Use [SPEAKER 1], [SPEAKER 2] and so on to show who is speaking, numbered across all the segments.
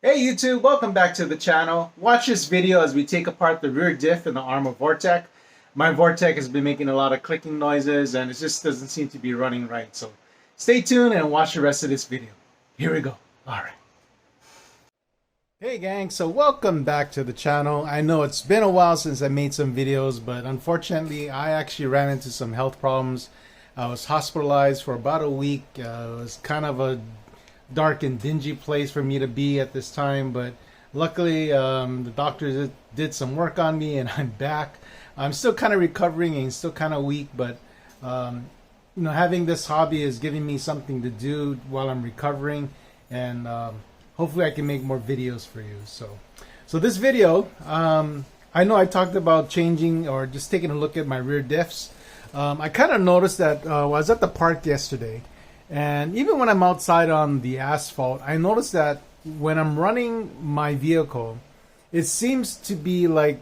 [SPEAKER 1] Hey YouTube, welcome back to the channel. Watch this video as we take apart the rear diff in the Arrma Vorteks. My Vorteks has been making a lot of clicking noises and it just doesn't seem to be running right. So stay tuned and watch the rest of this video. Here we go. Alright. Hey gang, so welcome back to the channel. I know it's been a while since I made some videos, but unfortunately I actually ran into some health problems. I was hospitalized for about a week. It was kind of a dark and dingy place for me to be at this time, but luckily the doctors did some work on me and I'm back. I'm still kind of recovering and still kind of weak, but having this hobby is giving me something to do while I'm recovering, and hopefully I can make more videos for you. So this video, I know I talked about changing or just taking a look at my rear diffs. I kind of noticed that I was at the park yesterday, and even when I'm outside on the asphalt, I noticed that when I'm running my vehicle, it seems to be like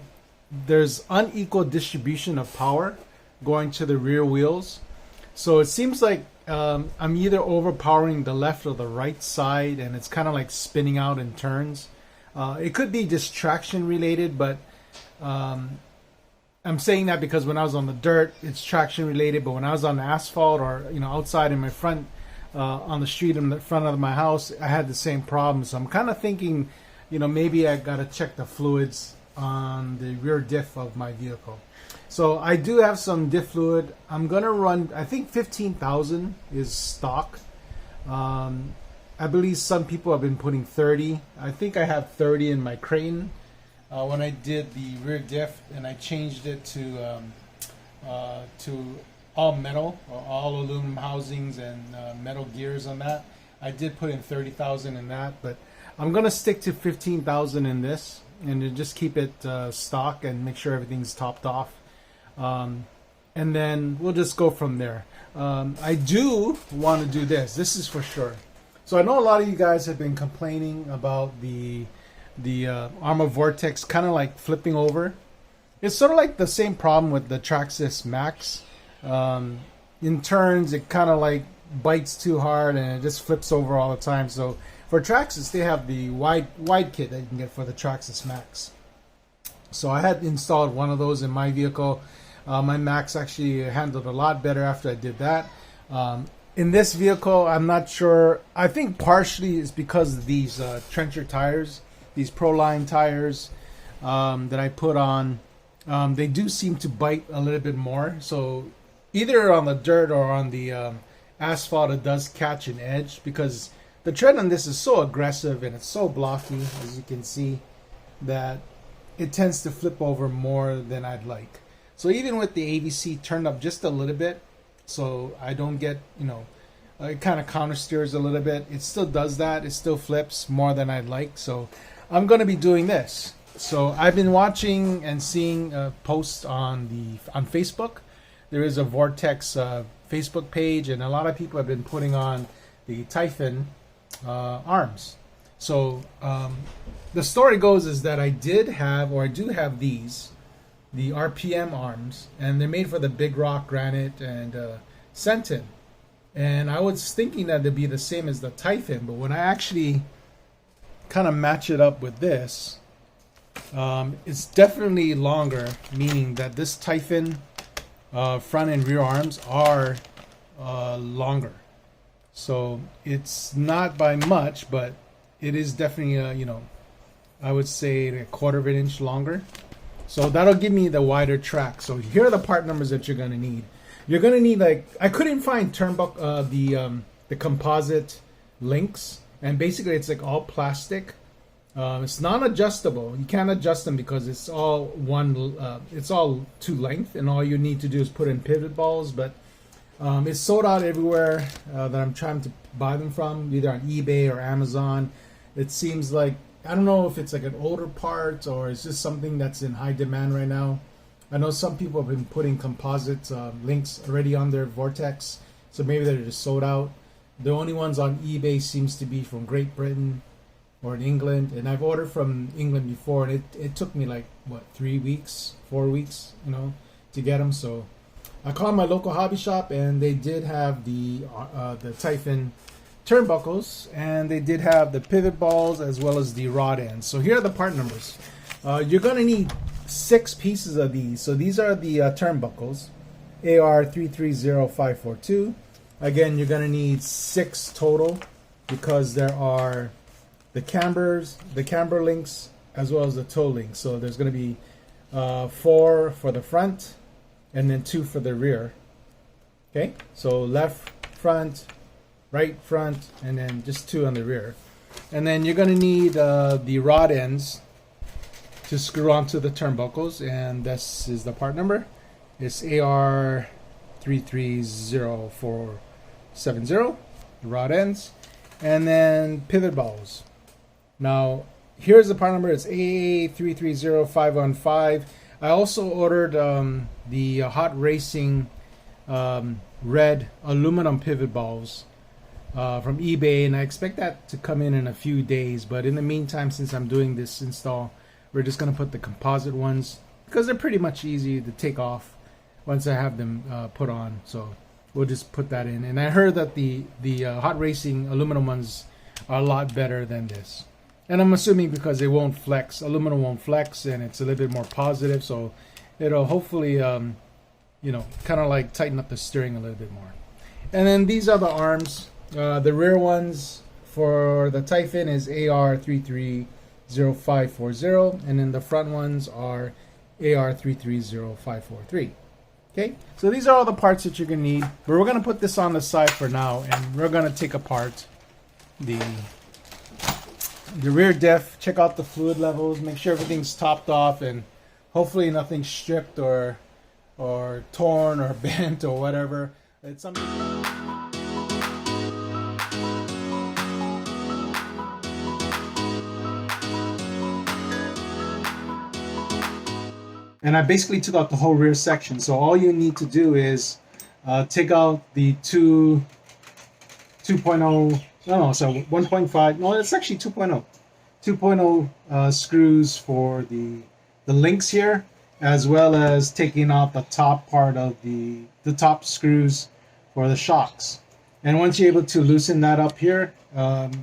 [SPEAKER 1] there's unequal distribution of power going to the rear wheels. So it seems like I'm either overpowering the left or the right side, and it's kind of like spinning out in turns. It could be just traction related, but I'm saying that because when I was on the dirt, it's traction related, but when I was on the asphalt or outside in my front, on the street in the front of my house, I had the same problem. So I'm kind of thinking, maybe I gotta check the fluids on the rear diff of my vehicle. So I do have some diff fluid. I'm gonna run, I think 15,000 is stock. I believe some people have been putting 30. I think I have 30 in my Creighton. When I did the rear diff and I changed it to all metal or all aluminum housings and metal gears on that, I did put in 30,000 in that, but I'm gonna stick to 15,000 in this and to just keep it stock and make sure everything's topped off, and then we'll just go from there. I do want to do this is for sure. So I know a lot of you guys have been complaining about the Arrma Vorteks kind of like flipping over. It's sort of like the same problem with the Traxxas Max. In turns, it kind of like bites too hard and it just flips over all the time. So for Traxxas, they have the wide kit that you can get for the Traxxas Max. So I had installed one of those in my vehicle. My Max actually handled a lot better after I did that. In this vehicle, I'm not sure. I think partially it's because of these Trencher tires, these Proline tires that I put on. They do seem to bite a little bit more. So either on the dirt or on the asphalt, it does catch an edge because the tread on this is so aggressive and it's so blocky, as you can see, that it tends to flip over more than I'd like. So even with the AVC turned up just a little bit, so I don't get, it kind of counter steers a little bit, it still does that. It still flips more than I'd like. So I'm going to be doing this. So I've been watching and seeing posts on Facebook. There is a Vorteks Facebook page, and a lot of people have been putting on the Typhon arms. So the story goes is that I do have these, the RPM arms, and they're made for the Big Rock Granite and Sentin. And I was thinking that they'd be the same as the Typhon, but when I actually kind of match it up with this, it's definitely longer, meaning that this Typhon front and rear arms are longer. So it's not by much, but it is definitely I would say a quarter of an inch longer. So that'll give me the wider track. So here are the part numbers that you're gonna need. You're gonna need, like, I couldn't find the composite links, and basically it's like all plastic. It's non-adjustable. You can't adjust them because it's all it's all to length, and all you need to do is put in pivot balls. But it's sold out everywhere that I'm trying to buy them from, either on eBay or Amazon. It seems like, I don't know if it's like an older part or it's just something that's in high demand right now. I know some people have been putting composite links already on their Vorteks, so maybe they're just sold out. The only ones on eBay seems to be from Great Britain or in England, and I've ordered from England before, and it took me like 3 weeks, 4 weeks, to get them. So I called my local hobby shop, and they did have the Typhon turnbuckles, and they did have the pivot balls as well as the rod ends. So here are the part numbers. You're going to need 6 pieces of these. So these are the turnbuckles, AR330542. Again, you're going to need 6 total because there are the camber links as well as the toe links. So there's going to be 4 for the front and then 2 for the rear. Okay, so left front, right front, and then just 2 on the rear. And then you're going to need the rod ends to screw onto the turnbuckles, and this is the part number. It's AR330470, the rod ends, and then pivot balls. Now here's the part number. It's AA330515. I also ordered the Hot Racing red aluminum pivot balls from eBay, and I expect that to come in a few days. But in the meantime, since I'm doing this install, we're just going to put the composite ones because they're pretty much easy to take off once I have them put on. So we'll just put that in. And I heard that the Hot Racing aluminum ones are a lot better than this. And I'm assuming because they won't flex, aluminum won't flex, and it's a little bit more positive, so it'll hopefully, you know, kind of like tighten up the steering a little bit more. And then these are the arms. The rear ones for the Typhon is AR330540, and then the front ones are AR330543. Okay, so these are all the parts that you're gonna need. But we're gonna put this on the side for now, and we're gonna take apart the rear diff, check out the fluid levels, make sure everything's topped off, and hopefully nothing's stripped or torn or bent or whatever. It's something. And I basically took out the whole rear section. So all you need to do is take out the 2.0. No, so 1.5. No, it's actually 2.0. 2.0 screws for the links here, as well as taking out the top part of the top screws for the shocks. And once you're able to loosen that up here,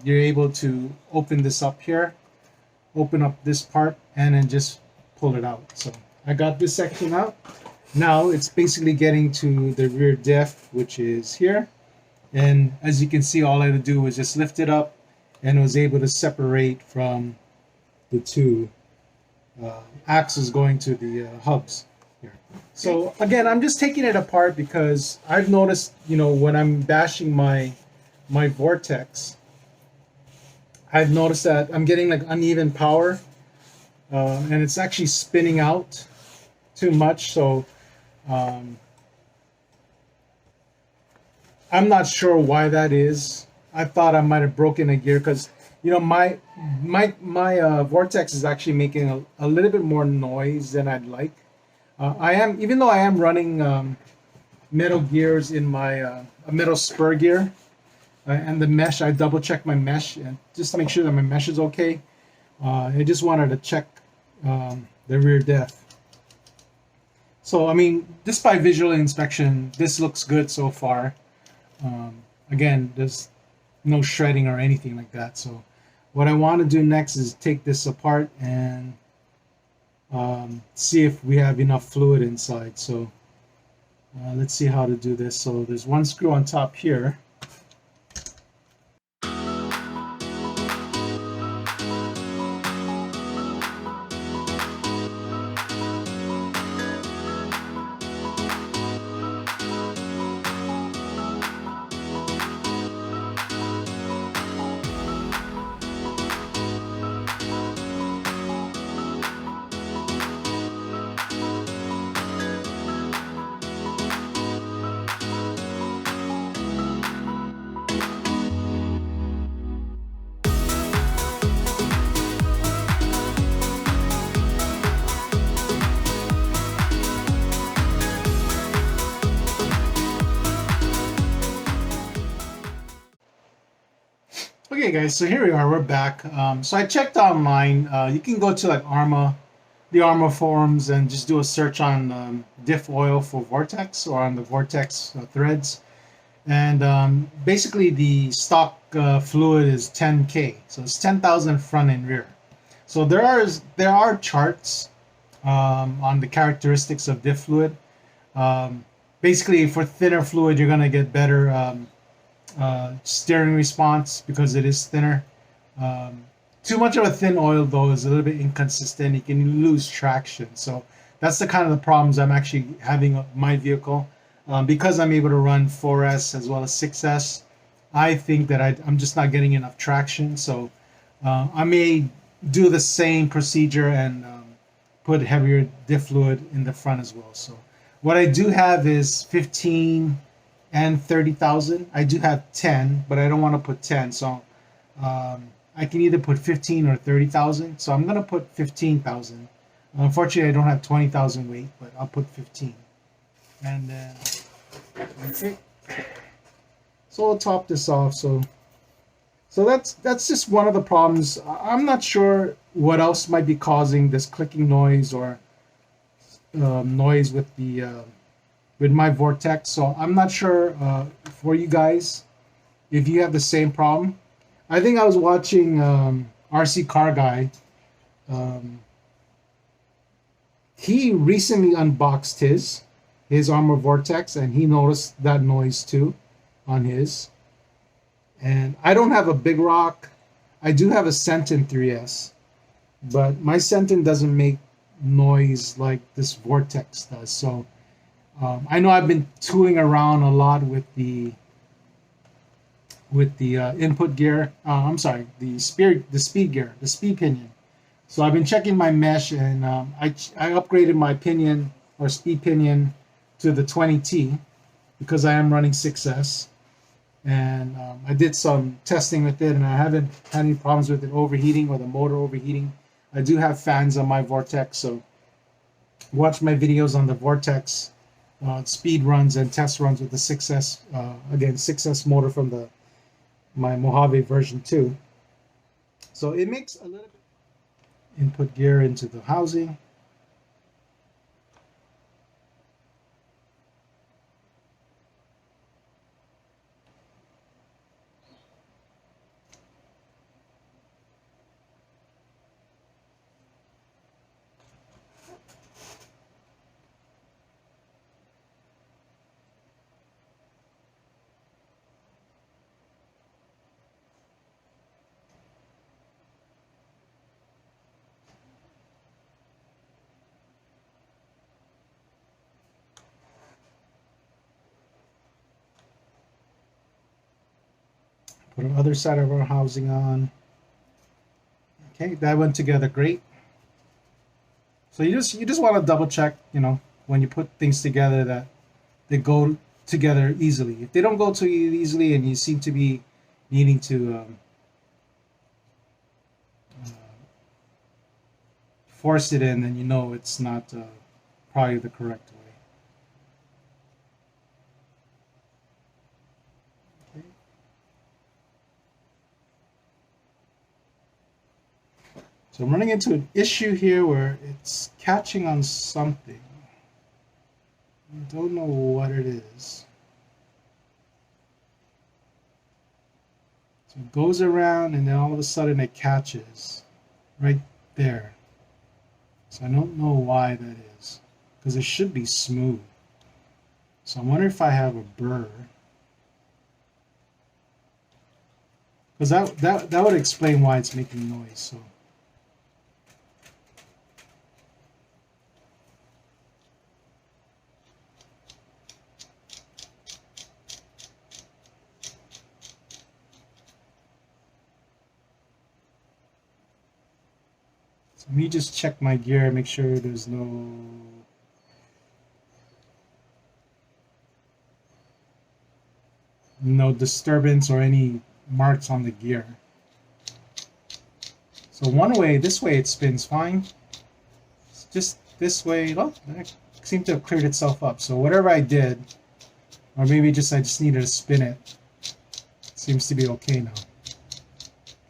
[SPEAKER 1] you're able to open this up here, open up this part, and then just pull it out. So I got this section out. Now it's basically getting to the rear diff, which is here. And as you can see, all I had to do was just lift it up, and was able to separate from the 2 axles going to the hubs here. So again, I'm just taking it apart because I've noticed, you know, when I'm bashing my Vortex, I've noticed that I'm getting like uneven power, and it's actually spinning out too much. So I'm not sure why that is. I thought I might have broken a gear because, you know, my Vortex is actually making a little bit more noise than I'd like. Even though I am running metal gears in my a metal spur gear, and the mesh, I double check my mesh and just to make sure that my mesh is okay. I just wanted to check the rear diff. So I mean, just by visual inspection, this looks good so far. Again, there's no shredding or anything like that. So what I want to do next is take this apart and see if we have enough fluid inside. So let's see how to do this. So there's one screw on top here. Okay guys, so here we are, we're back. So I checked online. You can go to like the Arrma forums, and just do a search on diff oil for Vortex, or on the Vortex threads. And basically the stock fluid is 10K, so it's 10,000 front and rear. So there are charts on the characteristics of diff fluid. Basically, for thinner fluid, you're gonna get better steering response because it is thinner. Too much of a thin oil though is a little bit inconsistent. You can lose traction. So that's the kind of the problems I'm actually having with my vehicle. Because I'm able to run 4S as well as 6S, I think that I'm just not getting enough traction. So I may do the same procedure and put heavier diff fluid in the front as well. So what I do have is 15 and 30,000. I do have 10, but I don't want to put 10. So I can either put 15 or 30,000. So I'm going to put 15,000. Unfortunately, I don't have 20,000 weight, but I'll put 15. And then, okay. So I'll top this off. So that's just one of the problems. I'm not sure what else might be causing this clicking noise or noise with the with my Vortex. So I'm not sure for you guys if you have the same problem. I think I was watching RC Car Guy. He recently unboxed his Arrma Vorteks, and he noticed that noise too on his. And I don't have a big rock. I do have a Sentin 3S, but my Sentin doesn't make noise like this Vortex does. So I know I've been tooling around a lot with the input gear. I'm sorry, the speed gear, the speed pinion. So I've been checking my mesh, and I upgraded my pinion or speed pinion to the 20T because I am running 6S. And I did some testing with it, and I haven't had any problems with it overheating or the motor overheating. I do have fans on my Vortex, so watch my videos on the Vortex speed runs and test runs with the 6S. Again, 6S motor from my Mojave version 2. So it makes a little bit input gear into the housing. Put the other side of our housing on. Okay, that went together great. So you just want to double check, when you put things together that they go together easily. If they don't go too easily and you seem to be needing to force it in, then you know it's not probably the correct way. Okay. So I'm running into an issue here where it's catching on something. I don't know what it is. So it goes around and then all of a sudden it catches right there. So I don't know why that is, because it should be smooth. So I wonder if I have a burr. Because that would explain why it's making noise. So let me just check my gear, make sure there's no disturbance or any marks on the gear. So this way it spins fine. It's just this way, it seemed to have cleared itself up. So whatever I did, or maybe I just needed to spin it, seems to be okay now.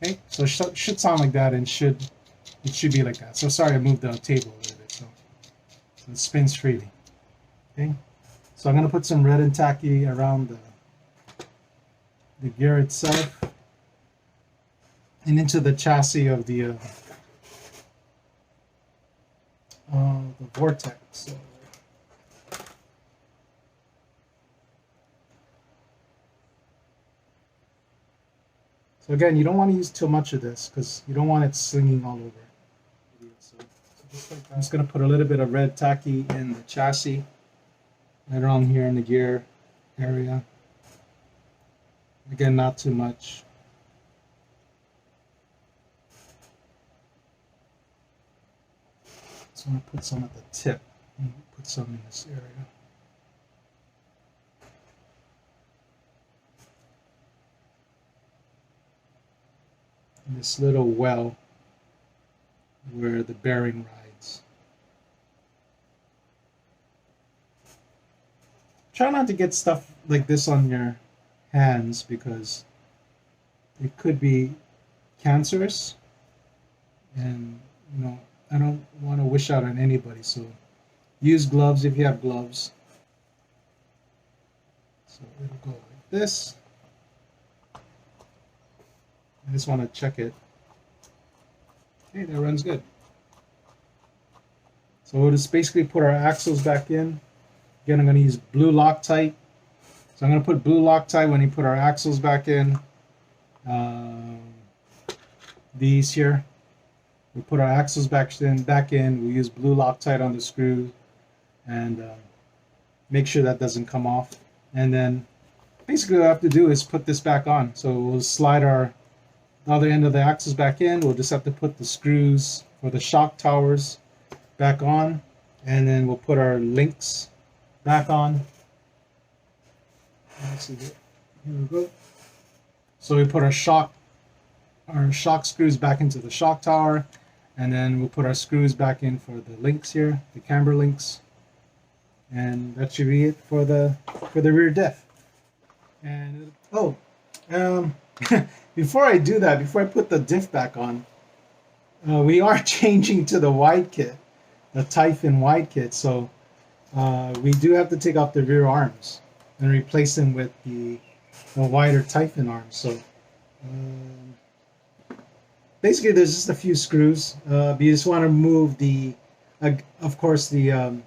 [SPEAKER 1] Okay, so it should sound like that, and it should be like that. So sorry I moved the table a little bit. So it spins freely. Okay. So I'm going to put some red and tacky around the gear itself and into the chassis of the Vortex. So again, you don't want to use too much of this because you don't want it slinging all over. So just like that. I'm just going to put a little bit of red tacky in the chassis, right around here in the gear area. Again, not too much. So I'm going to put some at the tip and put some in this area. In this little well where the bearing rides. Try not to get stuff like this on your hands because it could be cancerous, and you know, I don't want to wish out on anybody, so use gloves if you have gloves. So it'll go like this. I just want to check it. Okay, that runs good. So we'll just basically put our axles back in. Again, I'm going to use blue Loctite. So I'm going to put blue Loctite when you put our axles back in. These here. We'll put our axles back in. We'll use blue Loctite on the screw and make sure that doesn't come off. And then basically what I have to do is put this back on. So we'll slide our other end of the axles back in. We'll just have to put the screws for the shock towers back on, and then we'll put our links back on. Here we go. So we put our shock screws back into the shock tower, and then we'll put our screws back in for the links here, the camber links, and that should be it for the rear diff. And before I do that, before I put the diff back on, we are changing to the wide kit, the Typhon wide kit. So we do have to take off the rear arms and replace them with the wider Typhon arms. So basically, there's just a few screws. But you just want to remove of course, the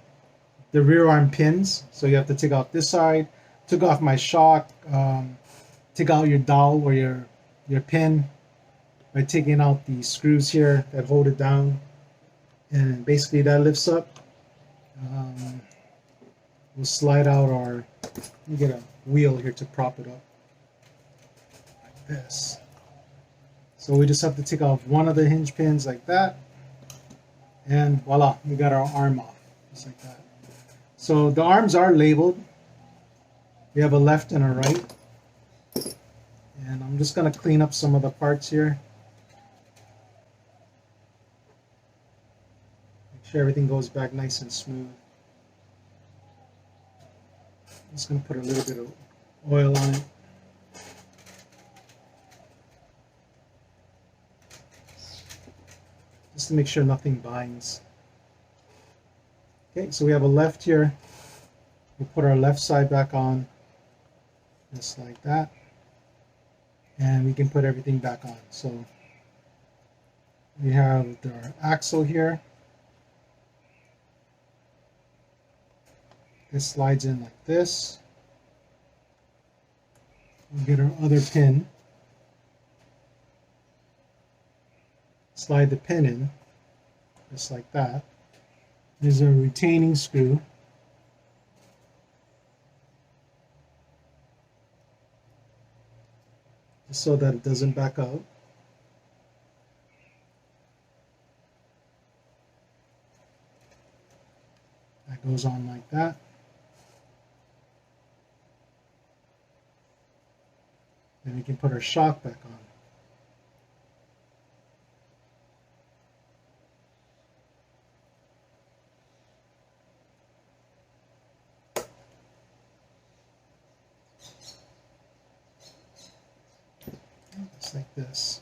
[SPEAKER 1] rear arm pins. So you have to take off this side. Took off my shock. Take out your dowel or your pin by taking out the screws here that hold it down, and basically that lifts up. We'll slide out our, let me get a wheel here to prop it up like this. So we just have to take off one of the hinge pins like that, and voila, we got our arm off just like that. So the arms are labeled. We have a left and a right. And I'm just going to clean up some of the parts here. Make sure everything goes back nice and smooth. I'm just going to put a little bit of oil on it. Just to make sure nothing binds. Okay, so we have a left here. We'll put our left side back on. Just like that. And we can put everything back on. So we have our axle here. This slides in like this. We'll get our other pin. Slide the pin in, just like that. There's a retaining screw. So that it doesn't back out. That goes on like that. Then we can put our shock back on. Just like this.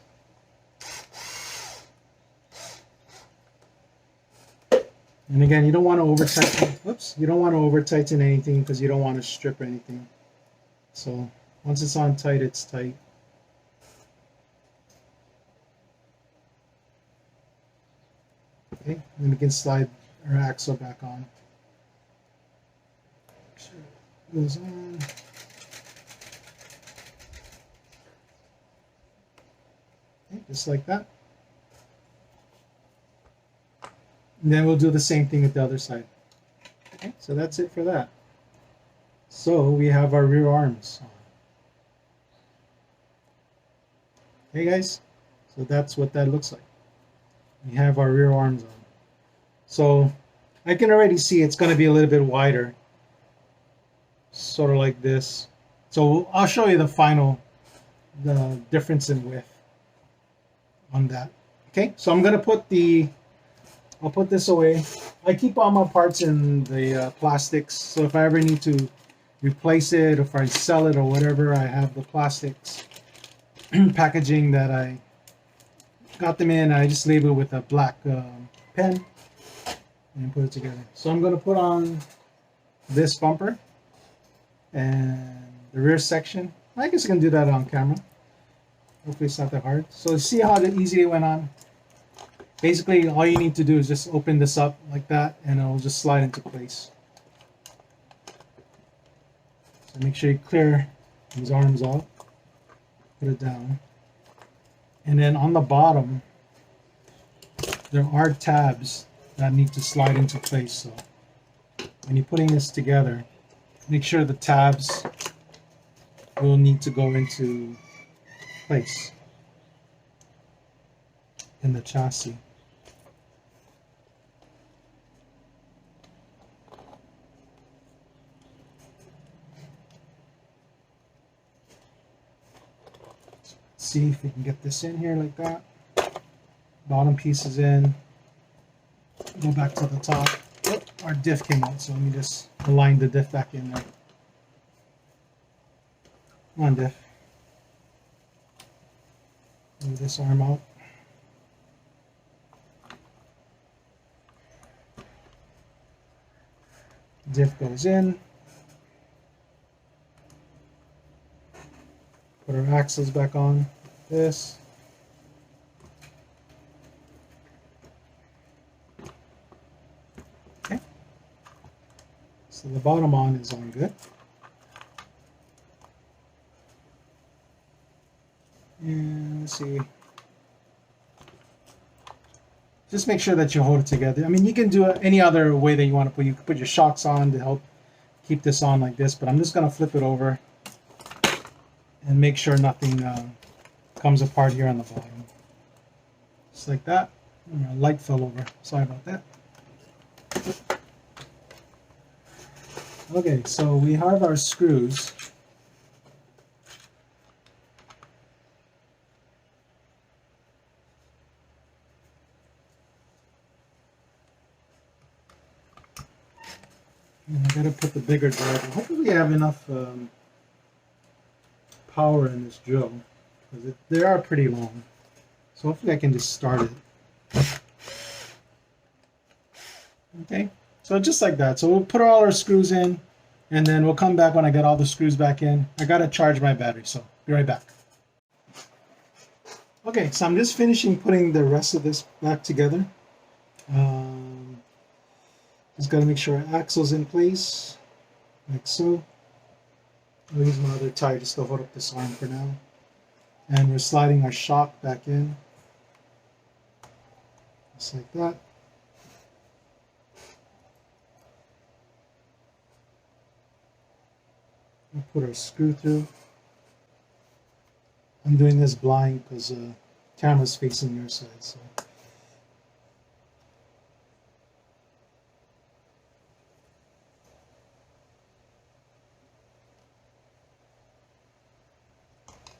[SPEAKER 1] And again, you don't want to over tighten. Whoops! You don't want to over tighten anything because you don't want to strip anything. So Once it's on tight, it's tight. Okay, then we can slide our axle back on. Sure it goes on. Okay, just like that. And then we'll do the same thing with the other side. Okay, so that's it for that. So we have our rear arms on. Hey guys, so that's what that looks like. We have our rear arms on. So I can already see it's going to be a little bit wider, sort of like this. So I'll show you the difference in width on that. Okay, so I'm going to I'll put this away. I keep all my parts in the plastics, so if I ever need to replace it, if I sell it or whatever, I have the plastics packaging that I got them in. I just label it with a black pen and put it together. So I'm going to put on this bumper and the rear section. I guess I can do that on camera. Hopefully it's not that hard. So see how easy it went on? Basically, all you need to do is just open this up like that and it'll just slide into place. So make sure you clear these arms off. Put it down. And then on the bottom, there are tabs that need to slide into place. So when you're putting this together, make sure the tabs will need to go into place in the chassis. See if we can get this in here like that. Bottom piece is in. Go back to the top. Oh, our diff came out, so let me just align the diff back in there. Come on, diff. Move this arm out. Diff goes in. Put our axles back on. Like this. Okay. So the bottom on is on good. And let's see. Just make sure that you hold it together. I mean, you can do it any other way that you want to put. You can put your shocks on to help keep this on like this, but I'm just going to flip it over and make sure nothing comes apart here on the bottom. Just like that. My light fell over. Sorry about that. Okay, so we have our screws. And I gotta put the bigger drive. Hopefully we have enough power in this drill, because they are pretty long. So hopefully I can just start it. Okay, so just like that. So we'll put all our screws in, and then we'll come back when I get all the screws back in. I gotta charge my battery, so be right back. Okay, so I'm just finishing putting the rest of this back together. Just gotta make sure our axle's in place, like so. I'll use my other tie just to hold up this arm for now. And we're sliding our shock back in. Just like that. We'll put our screw through. I'm doing this blind because the camera's facing your side. So.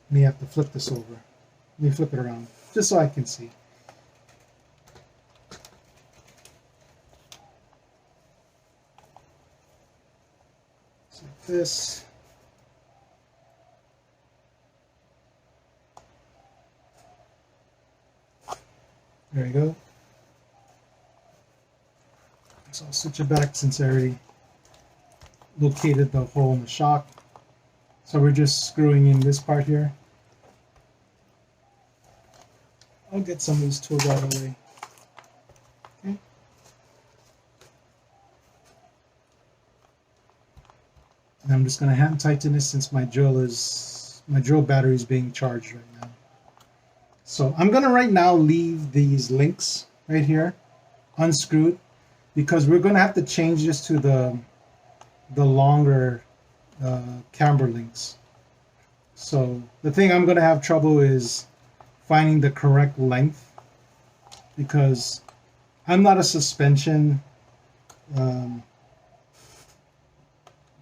[SPEAKER 1] May have to flip this over. Let me flip it around, just so I can see. Just like this. There you go. So I'll switch it back since I already located the hole in the shock. So we're just screwing in this part here. I'll get some of these tools out of the way. Okay. And I'm just going to hand tighten this since my drill battery is being charged right now. So I'm going to right now leave these links right here unscrewed, because we're going to have to change this to the longer camber links. So the thing I'm going to have trouble is finding the correct length, because I'm not a suspension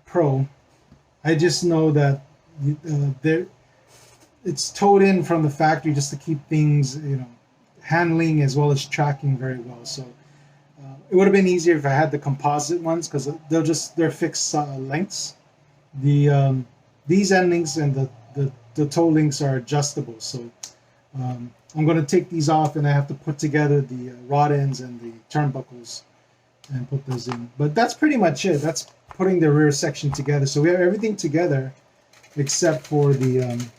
[SPEAKER 1] pro. I just know that it's towed in from the factory just to keep things, handling as well as tracking very well. So it would have been easier if I had the composite ones, because they're fixed lengths. These endings and the toe links are adjustable. So I'm going to take these off, and I have to put together the rod ends and the turnbuckles and put those in. But that's pretty much it. That's putting the rear section together. So we have everything together except for the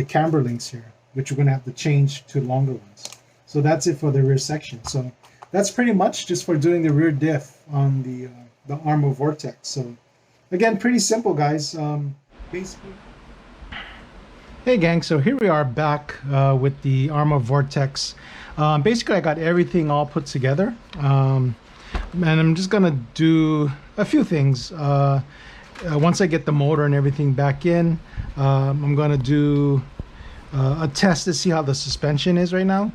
[SPEAKER 1] camber links here, which we're going to have to change to longer ones. So that's it for the rear section. So that's pretty much just for doing the rear diff on the Arrma Vorteks. So again, pretty simple, guys. Basically. Hey gang, so here we are back with the Arrma Vorteks. Basically, I got everything all put together, and I'm just gonna do a few things. Once I get the motor and everything back in, I'm gonna do a test to see how the suspension is right now.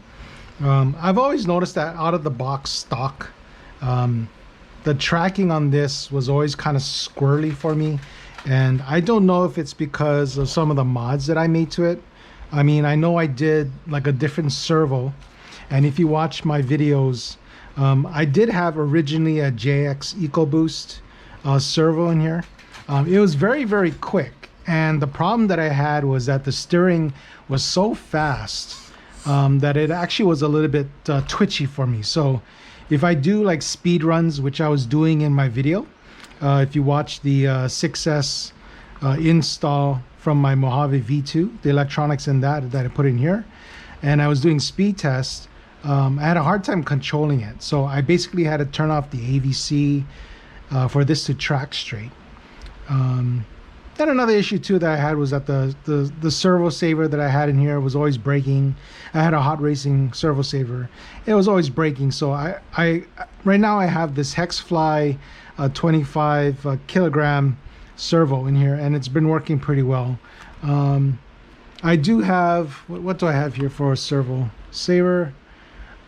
[SPEAKER 1] I've always noticed that out of the box stock, the tracking on this was always kind of squirrely for me. And I don't know if it's because of some of the mods that I made to it. I mean, I know I did like a different servo. And if you watch my videos, I did have originally a JX EcoBoost servo in here. It was very, very quick. And the problem that I had was that the steering was so fast that it actually was a little bit twitchy for me. So if I do like speed runs, which I was doing in my video, if you watch the 6S install from my Mojave V2, the electronics in that I put in here, and I was doing speed tests, I had a hard time controlling it. So I basically had to turn off the AVC for this to track straight. Then another issue too that I had was that the servo saver that I had in here was always breaking. I had a hot racing servo saver. It was always breaking. So I right now I have this Hexfly 25 kilogram servo in here, and it's been working pretty well. I do have, what do I have here for a servo saver?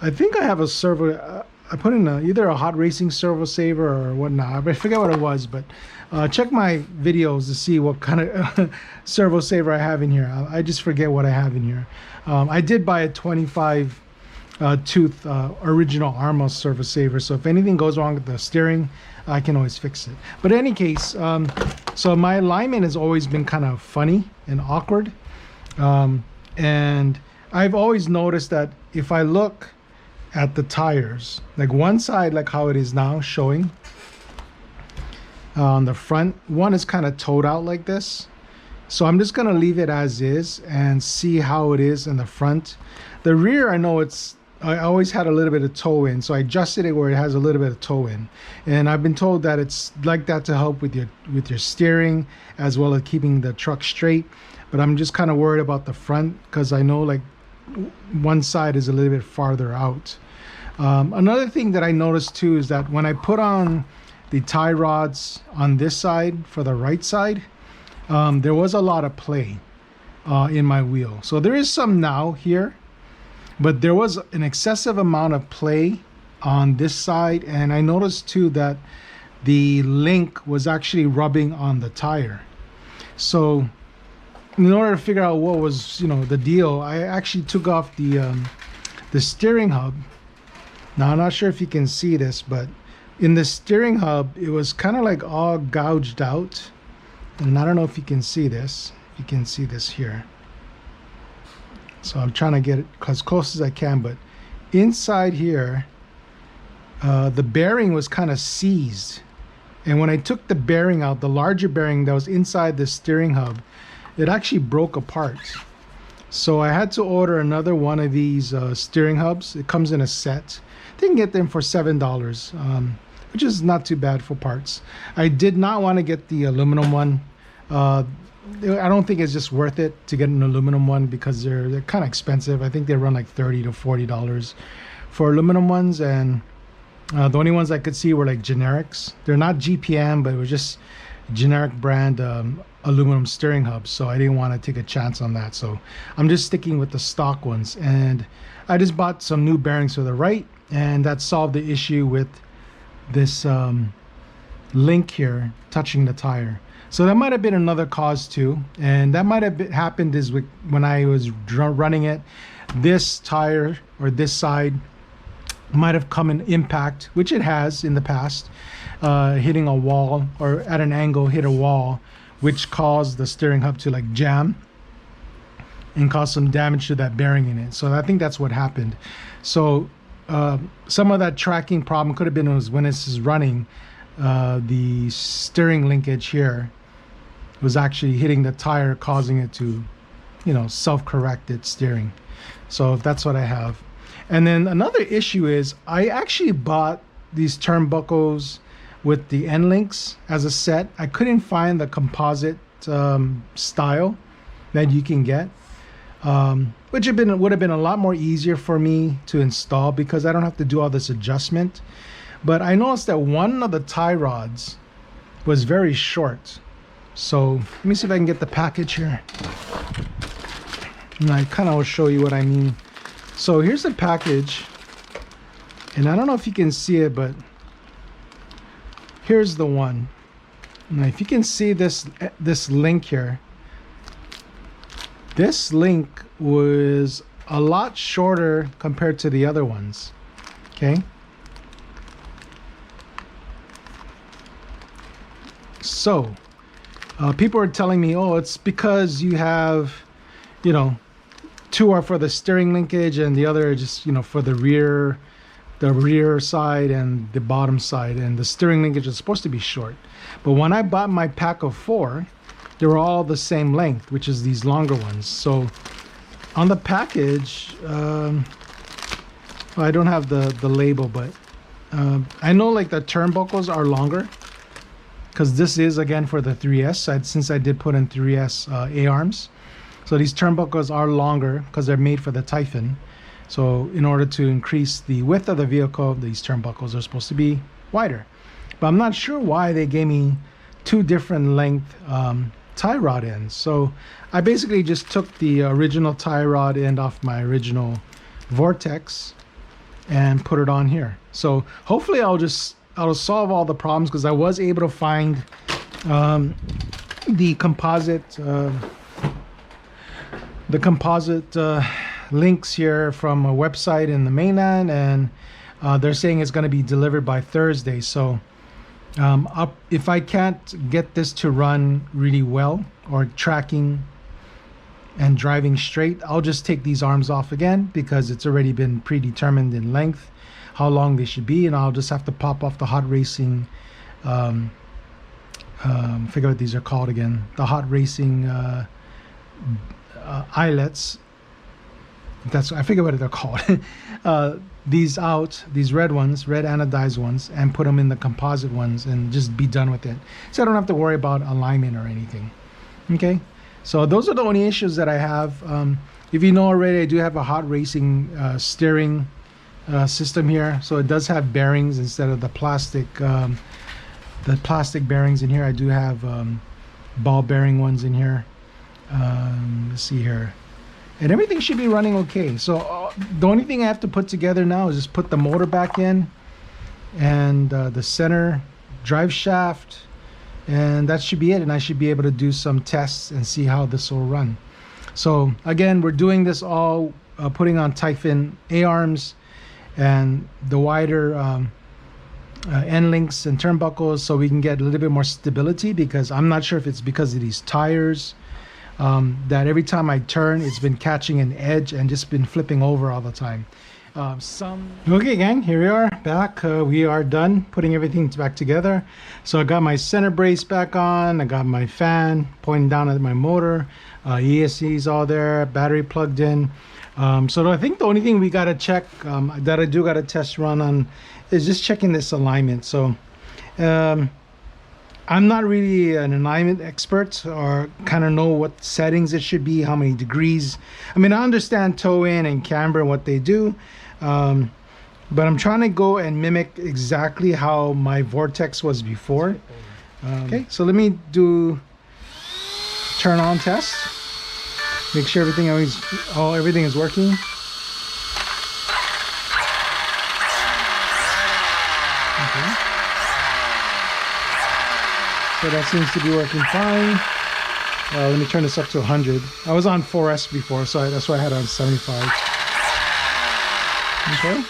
[SPEAKER 1] I think I have a servo, I put in either a hot racing servo saver or whatnot. I forget what it was, but check my videos to see what kind of servo saver I have in here. I just forget what I have in here. I did buy a 25 tooth original Arrma servo saver, so if anything goes wrong with the steering, I can always fix it. But in any case, so my alignment has always been kind of funny and awkward, and I've always noticed that if I look at the tires, like one side, like how it is now showing on the front, one is kind of towed out like this. So I'm just gonna leave it as is and see how it is in the front. The rear, I know I always had a little bit of toe in, so I adjusted it where it has a little bit of toe in, and I've been told that it's like that to help with your steering as well as keeping the truck straight. But I'm just kind of worried about the front, because I know like one side is a little bit farther out. Another thing that I noticed too is that when I put on the tie rods on this side for the right side, there was a lot of play in my wheel. So there is some now here, but there was an excessive amount of play on this side, and I noticed too that the link was actually rubbing on the tire. So in order to figure out what was the deal, I actually took off the steering hub. Now I'm not sure if you can see this, but in the steering hub it was kind of like all gouged out, and I don't know if you can see this. You can see this here. So I'm trying to get it as close as I can, but inside here the bearing was kind of seized, And when I took the bearing out, the larger bearing that was inside the steering hub, it actually broke apart. So I had to order another one of these steering hubs. It comes in a set. You can get them for $7, which is not too bad for parts. I did not want to get the aluminum one. I don't think it's just worth it to get an aluminum one because they're kind of expensive. I think they run like $30 to $40 for aluminum ones, and the only ones I could see were like generics. They're not GPM, but it was just generic brand aluminum steering hubs, so I didn't want to take a chance on that. So I'm just sticking with the stock ones, and I just bought some new bearings for the right, and that solved the issue with this link here touching the tire. So that might have been another cause too, and that might have happened is when I was running it, this tire or this side might have come in impact, which it has in the past, hitting a wall or at an angle hit a wall, which caused the steering hub to like jam and cause some damage to that bearing in it. So I think that's what happened. So some of that tracking problem could have been was when this is running, the steering linkage here was actually hitting the tire, causing it to, you know, self-correct its steering. So that's what I have. And then another issue is I actually bought these turnbuckles with the end links as a set. I couldn't find the composite style that you can get, which would have been a lot more easier for me to install because I don't have to do all this adjustment. But I noticed that one of the tie rods was very short. So let me see if I can get the package here, and I kind of will show you what I mean. So here's the package, and I don't know if you can see it, but here's the one. Now if you can see this link here, this link was a lot shorter compared to the other ones. Okay, so people are telling me, oh, it's because you have, you know, two are for the steering linkage and the other just, you know, for the rear side and the bottom side, and the steering linkage is supposed to be short. But when I bought my pack of 4, they were all the same length, which is these longer ones. So on the package, I don't have the label, but I know like the turnbuckles are longer, because this is again for the 3S, since I did put in 3S A-arms. So these turnbuckles are longer because they're made for the Typhon. So in order to increase the width of the vehicle, these turnbuckles are supposed to be wider. But I'm not sure why they gave me 2 different length tie rod ends. So I basically just took the original tie rod end off my original Vortex and put it on here. So hopefully I'll solve all the problems, because I was able to find the composite links here from a website in the mainland, and they're saying it's going to be delivered by Thursday. So if I can't get this to run really well, or tracking and driving straight, I'll just take these arms off again, because it's already been predetermined in length how long they should be, and I'll just have to pop off the hot racing figure what these are called again, the hot racing eyelets. I forget what they're called. These red anodized ones, and put them in the composite ones and just be done with it, so I don't have to worry about alignment or anything. Okay, so those are the only issues that I have. If you know already, I do have a hot racing steering system here, so it does have bearings instead of the plastic bearings in here. I do have ball bearing ones in here. Let's see here, and everything should be running okay. So the only thing I have to put together now is just put the motor back in, and the center drive shaft, and that should be it, and I should be able to do some tests and see how this will run. So again, we're doing this all putting on Typhon A-arms and the wider end links and turnbuckles, so we can get a little bit more stability, because I'm not sure if it's because of these tires that every time I turn, it's been catching an edge and just been flipping over all the time. Okay, gang, here we are back. We are done putting everything back together. So I got my center brace back on. I got my fan pointing down at my motor. ESC's all there, battery plugged in. So I think the only thing we got to check that I do got a test run on is just checking this alignment. So I'm not really an alignment expert or kind of know what settings it should be, how many degrees. I mean, I understand toe in and camber and what they do, but I'm trying to go and mimic exactly how my Vortex was before. Okay, so let me do turn on test. Make sure everything is working. Okay. So that seems to be working fine. Let me turn this up to 100. I was on 4S before, so that's why I had it on 75. Okay.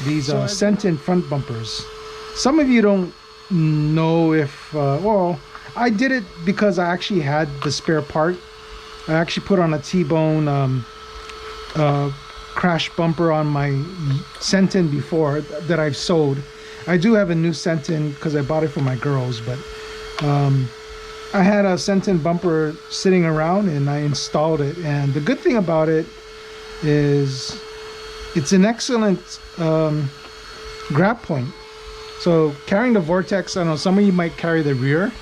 [SPEAKER 1] These sent-in front bumpers. Some of you don't know if, well, I did it because I actually had the spare part. I actually put on a T-bone crash bumper on my sent-in before that I've sold. I do have a new sent-in because I bought it for my girls, but I had a sent-in bumper sitting around and I installed it. And the good thing about it is it's an excellent grab point. So carrying the Vortex, I know some of you might carry the rear,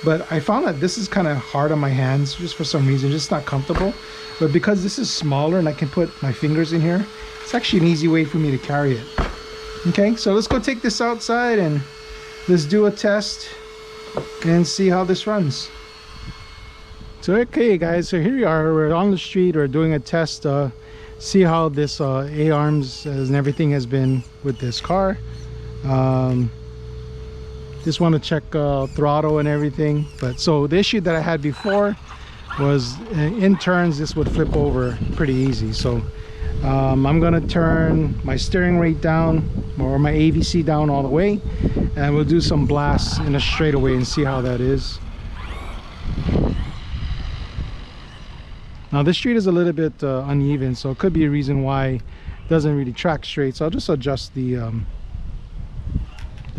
[SPEAKER 1] but I found that this is kind of hard on my hands just for some reason, just not comfortable. But because this is smaller and I can put my fingers in here, it's actually an easy way for me to carry it. Okay, so let's go take this outside and let's do a test and see how this runs. So okay guys, so here we are, we're on the street, we're doing a test, see how this A-arms and everything has been with this car. Just want to check throttle and everything. But so the issue that I had before was in turns this would flip over pretty easy. So I'm gonna turn my steering rate down or my AVC down all the way, and we'll do some blasts in a straightaway and see how that is. Now this street is a little bit uneven, so it could be a reason why it doesn't really track straight. So I'll just adjust the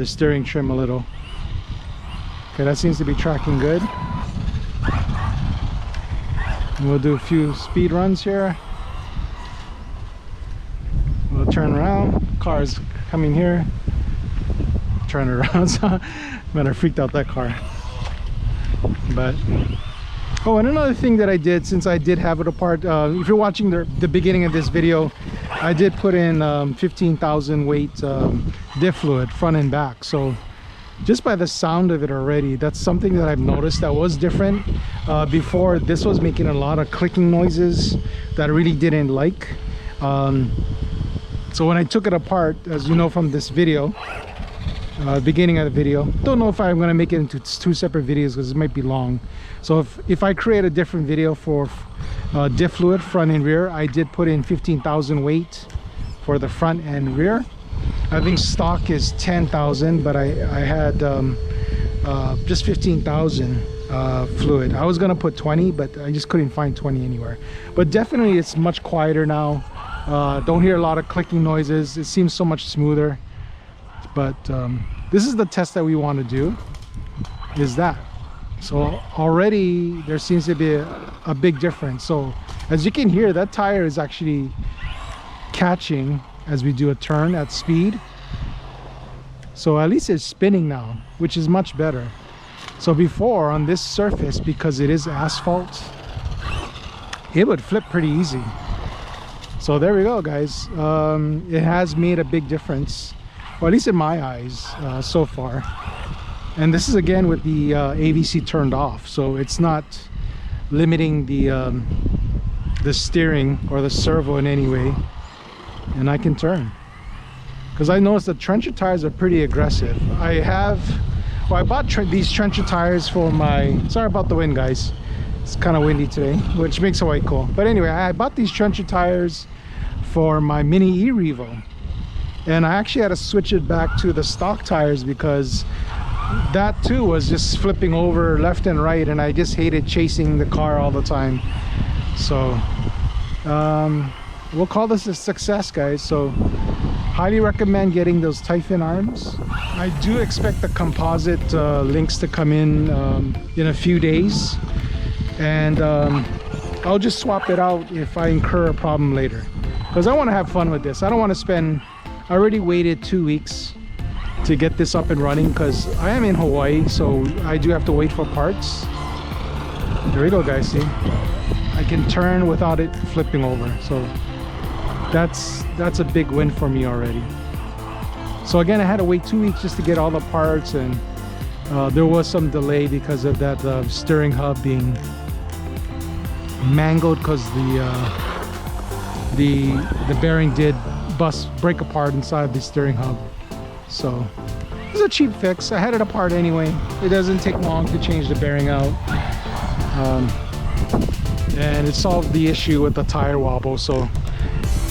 [SPEAKER 1] steering trim a little. Okay, that seems to be tracking good. And we'll do a few speed runs here. We'll turn around. Car's coming here. Turn around. So man, I freaked out that car. But oh, and another thing that I did, since I did have it apart, if you're watching the beginning of this video, I did put in 15,000 weight diff fluid front and back. So just by the sound of it already, that's something that I've noticed that was different. Before, this was making a lot of clicking noises that I really didn't like. So when I took it apart, as you know from this video, beginning of the video, don't know if I'm going to make it into two separate videos because it might be long. So if I create a different video for diff fluid front and rear, I did put in 15,000 weight for the front and rear. I think stock is 10,000, but I had just 15,000 fluid. I was gonna put 20, but I just couldn't find 20 anywhere. But definitely it's much quieter now. Don't hear a lot of clicking noises. It seems so much smoother. But this is the test that we want to do, is that. So already there seems to be a big difference. So as you can hear, that tire is actually catching as we do a turn at speed. So at least it's spinning now, which is much better. So before, on this surface, because it is asphalt, it would flip pretty easy. So there we go, guys. It has made a big difference, or at least in my eyes, so far. And this is again with the AVC turned off, so it's not limiting the steering or the servo in any way. And I can turn, because I noticed the Trencher tires are pretty aggressive. I bought these Trencher tires for my, sorry about the wind guys, it's kind of windy today, which makes Hawaii cool. But anyway, I bought these Trencher tires for my Mini E-Revo, and I actually had to switch it back to the stock tires because that too was just flipping over left and right, and I just hated chasing the car all the time. So we'll call this a success, guys. So highly recommend getting those Typhon arms. I do expect the composite links to come in a few days, and I'll just swap it out if I incur a problem later, because I want to have fun with this. I don't want to spend, I already waited 2 weeks to get this up and running because I am in Hawaii, so I do have to wait for parts. There we go, guys. See, I can turn without it flipping over, so that's a big win for me already. So again, I had to wait 2 weeks just to get all the parts, and there was some delay because of that steering hub being mangled, because the bearing did break apart inside the steering hub. So it's a cheap fix. I had it apart anyway. It doesn't take long to change the bearing out, and it solved the issue with the tire wobble. So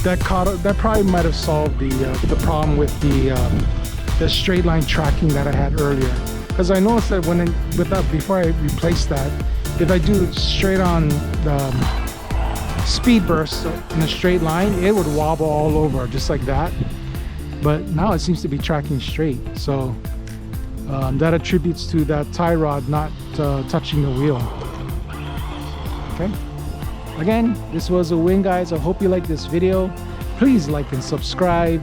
[SPEAKER 1] that probably might have solved the problem with the straight line tracking that I had earlier. Because I noticed that before I replaced that, if I do straight on speed bursts in a straight line, it would wobble all over just like that. But now it seems to be tracking straight, so that attributes to that tie rod not touching the wheel. Okay, again, this was a win, guys. I hope you like this video. Please like and subscribe,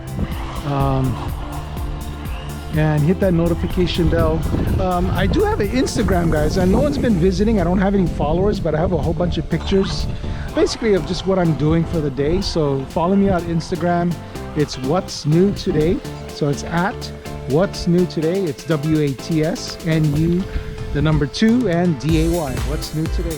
[SPEAKER 1] and hit that notification bell. I do have an Instagram, guys, and no one's been visiting. I don't have any followers, but I have a whole bunch of pictures basically of just what I'm doing for the day. So follow me on Instagram. It's What's New Today. So it's at What's New Today. It's WATSNU, the number 2, and DAY. What's New Today.